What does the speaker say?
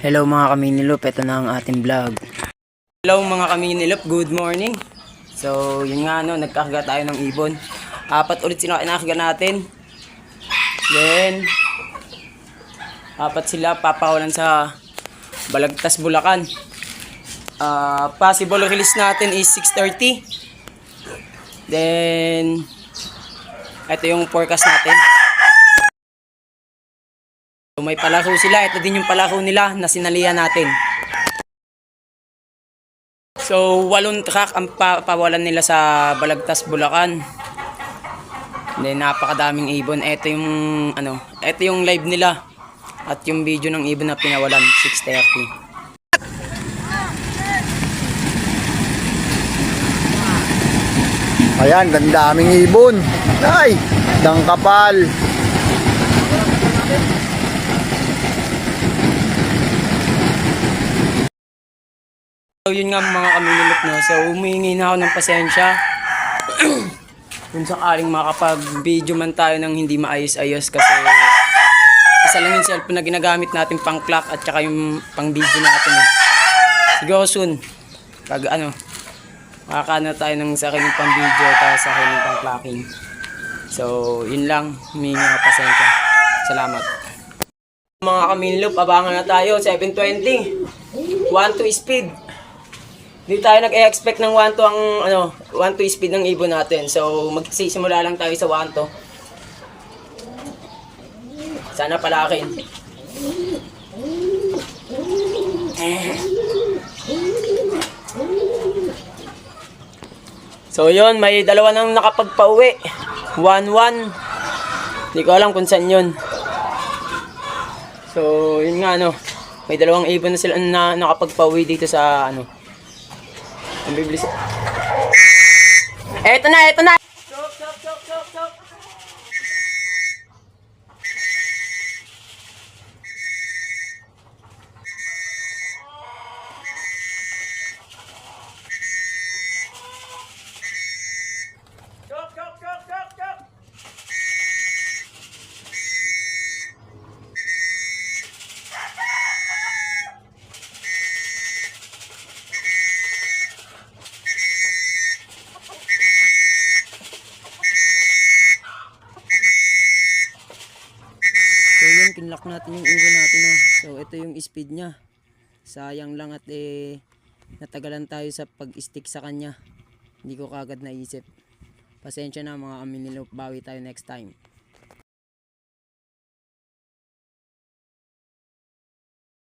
Hello mga kaminilop, ito na ang ating vlog. Hello mga kaminilop, good morning. So yun nga nagkakaga tayo ng ibon. 4 ulit sila kinakaga natin. Then 4 sila papakulan sa Balagtas, Bulacan. Possible release natin is 6:30. Then ito yung forecast natin. So, may palako sila. Ito din yung palako nila na sinalihan natin. So 8 truck ang pawalan nila sa Balagtas, Bulacan. Then napakadaming ibon. Ito yung live nila. At yung video ng ibon na pinawalan 6:30. Ayan, daming ibon. Ay, dangkapal. So yun nga mga kaminilop So humihingi na ako ng pasensya. Kung sakaling makapag-video man tayo ng hindi maayos-ayos kasi isa lang yung cellphone na ginagamit natin pang clock at saka yung pang video natin. Siguro soon pag makakano tayo ng sariling pang video tapos sariling pang clocking. So yun lang, humihingi ako pasensya. Salamat. Mga kaminilop, abangan na tayo 7:20. 1-2 speed. Hindi tayo nag-expect ng 1-2 1-2 speed ng ibon natin. So magsisimula lang tayo sa 1-2. Sana palakin. So yun, may dalawa nang nakapagpauwi. 1-1. Hindi ko alam kung saan yun. So yun nga may dalawang ibon na sila na nakapagpauwi dito sa ang biblis. Eto na. Stop. So yun, kinlock natin yung ibon natin. So ito yung speed niya. Sayang lang at natagalan tayo sa pag-stick sa kanya. Hindi ko kagad naisip. Pasensya na mga kaminilop, bawi tayo next time.